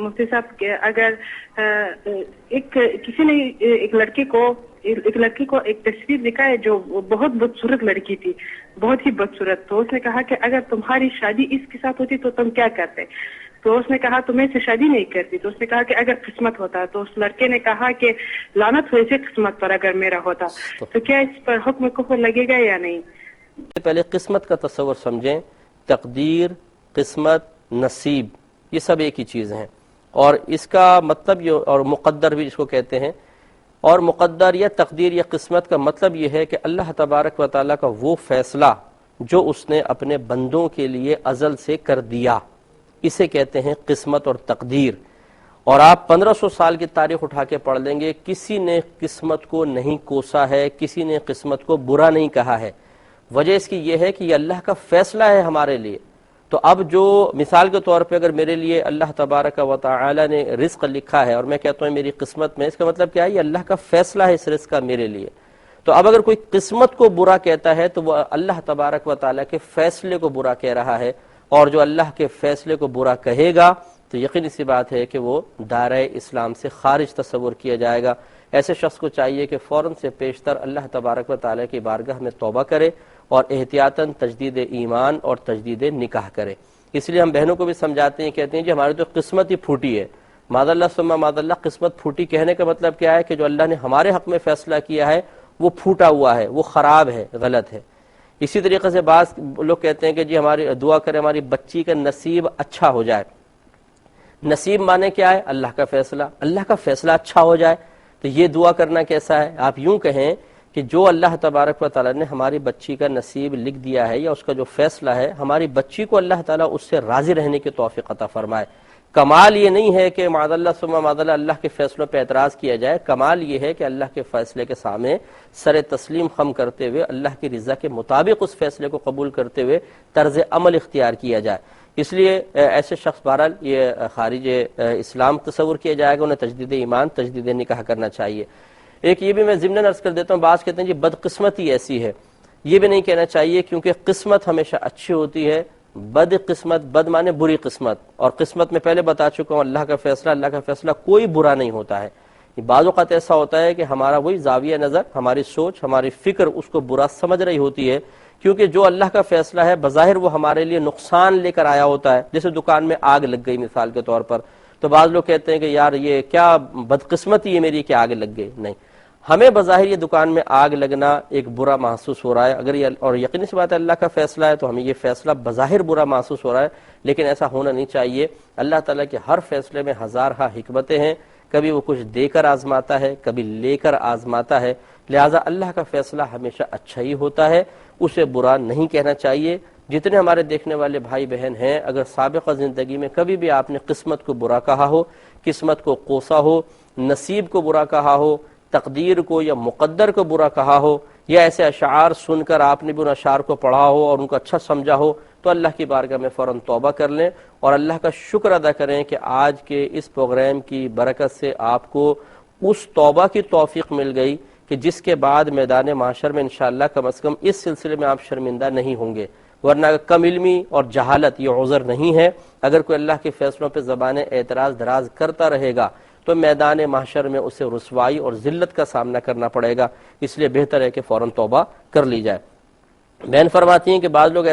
مفتی صاحب کہ اگر کسی نے ایک لڑکی کو ایک تصویر دکھا ہے جو بہت بدصورت لڑکی تھی، بہت ہی بدصورت، تو اس نے کہا کہ اگر تمہاری شادی اس کے ساتھ ہوتی تو تم کیا کرتے؟ تو اس نے کہا تو میں سے شادی نہیں کرتی. تو اس نے کہا کہ اگر قسمت ہوتا. تو اس لڑکے نے کہا کہ لعنت ہو ایسی قسمت پر اگر میرا ہوتا. تو کیا اس پر حکم کفر لگے گا یا نہیں؟ پہلے قسمت کا تصور سمجھیں. تقدیر، قسمت، نصیب، یہ سب ایک ہی چیز ہیں، اور اس کا مطلب یہ، اور مقدر بھی جس کو کہتے ہیں، اور مقدر یا تقدیر یا قسمت کا مطلب یہ ہے کہ اللہ تبارک و تعالیٰ کا وہ فیصلہ جو اس نے اپنے بندوں کے لیے ازل سے کر دیا، اسے کہتے ہیں قسمت اور تقدیر. اور آپ 1500 سال کی تاریخ اٹھا کے پڑھ لیں گے، کسی نے قسمت کو نہیں کوسا ہے، کسی نے قسمت کو برا نہیں کہا ہے. وجہ اس کی یہ ہے کہ یہ اللہ کا فیصلہ ہے ہمارے لیے. تو اب جو مثال کے طور پہ اگر میرے لیے اللہ تبارک و تعالی نے رزق لکھا ہے اور میں کہتا ہوں میری قسمت میں، اس کا مطلب کیا ہے؟ یہ اللہ کا فیصلہ ہے اس رزق کا میرے لیے. تو اب اگر کوئی قسمت کو برا کہتا ہے تو وہ اللہ تبارک و تعالی کے فیصلے کو برا کہہ رہا ہے، اور جو اللہ کے فیصلے کو برا کہے گا تو یقینی سی بات ہے کہ وہ دائرہ اسلام سے خارج تصور کیا جائے گا. ایسے شخص کو چاہیے کہ فوراً سے پیشتر اللہ تبارک و تعالی کی بارگاہ میں توبہ کرے اور احتیاطاً تجدید ایمان اور تجدید نکاح کرے. اس لیے ہم بہنوں کو بھی سمجھاتے ہیں، کہتے ہیں جی ہماری تو قسمت ہی پھوٹی ہے. معاذ اللہ ثم معاذ اللہ، قسمت پھوٹی کہنے کا مطلب کیا ہے؟ کہ جو اللہ نے ہمارے حق میں فیصلہ کیا ہے وہ پھوٹا ہوا ہے، وہ خراب ہے، غلط ہے. اسی طریقے سے بعض لوگ کہتے ہیں کہ جی ہماری دعا کرے ہماری بچی کا نصیب اچھا ہو جائے. نصیب مانے کیا ہے؟ اللہ کا فیصلہ. اللہ کا فیصلہ اچھا ہو جائے تو یہ دعا کرنا کیسا ہے؟ آپ یوں کہیں کہ جو اللہ تبارک و تعالی نے ہماری بچی کا نصیب لکھ دیا ہے یا اس کا جو فیصلہ ہے، ہماری بچی کو اللہ تعالیٰ اس سے راضی رہنے کی توفیق عطا فرمائے. کمال یہ نہیں ہے کہ معاذ اللہ ثم معاذ اللہ کے فیصلوں پہ اعتراض کیا جائے. کمال یہ ہے کہ اللہ کے فیصلے کے سامنے سر تسلیم خم کرتے ہوئے اللہ کی رضا کے مطابق اس فیصلے کو قبول کرتے ہوئے طرز عمل اختیار کیا جائے. اس لیے ایسے شخص بہرحال یہ خارج اسلام تصور کیا جائے گا، انہیں تجدید ایمان تجدید نکاح کرنا چاہیے. ایک یہ بھی میں ضمناً عرض کر دیتا ہوں، بعض کہتے ہیں جی بدقسمتی ایسی ہے، یہ بھی نہیں کہنا چاہیے، کیونکہ قسمت ہمیشہ اچھی ہوتی ہے. بد قسمت، بد مانے بری قسمت، اور قسمت میں پہلے بتا چکا ہوں اللہ کا فیصلہ کوئی برا نہیں ہوتا ہے. بعض اوقات ایسا ہوتا ہے کہ ہمارا وہی زاویہ نظر، ہماری سوچ، ہماری فکر اس کو برا سمجھ رہی ہوتی ہے، کیونکہ جو اللہ کا فیصلہ ہے بظاہر وہ ہمارے لیے نقصان لے کر آیا ہوتا ہے. جیسے دکان میں آگ لگ گئی مثال کے طور پر، تو بعض لوگ کہتے ہیں کہ یار یہ کیا بدقسمتی ہے میری کہ آگ لگ گئی. نہیں، ہمیں بظاہر یہ دکان میں آگ لگنا ایک برا محسوس ہو رہا ہے، اگر یہ اور یقینی سی بات ہے اللہ کا فیصلہ ہے تو ہمیں یہ فیصلہ بظاہر برا محسوس ہو رہا ہے، لیکن ایسا ہونا نہیں چاہیے. اللہ تعالیٰ کے ہر فیصلے میں ہزارہا حکمتیں ہیں، کبھی وہ کچھ دے کر آزماتا ہے، کبھی لے کر آزماتا ہے. لہٰذا اللہ کا فیصلہ ہمیشہ اچھا ہی ہوتا ہے، اسے برا نہیں کہنا چاہیے. جتنے ہمارے دیکھنے والے بھائی بہن ہیں، اگر سابقہ زندگی میں کبھی بھی آپ نے قسمت کو برا کہا ہو، قسمت کو کوسا ہو، نصیب کو برا کہا ہو، تقدیر کو یا مقدر کو برا کہا ہو، یا ایسے اشعار سن کر آپ نے بھی ان اشعار کو پڑھا ہو اور ان کو اچھا سمجھا ہو، تو اللہ کی بارگاہ میں فوراً توبہ کر لیں اور اللہ کا شکر ادا کریں کہ آج کے اس پروگرام کی برکت سے آپ کو اس توبہ کی توفیق مل گئی کہ جس کے بعد میدان محشر میں انشاءاللہ کم از کم اس سلسلے میں آپ شرمندہ نہیں ہوں گے. ورنہ کم علمی اور جہالت یہ عذر نہیں ہے. اگر کوئی اللہ کے فیصلوں پہ زبان اعتراض دراز کرتا رہے گا تو میدان محشر میں اسے رسوائی اور ذلت کا سامنا کرنا پڑے گا. اس لیے بہتر ہے کہ فوراً توبہ کر لی جائے. بہن فرماتی ہیں کہ بعض لوگ ایسے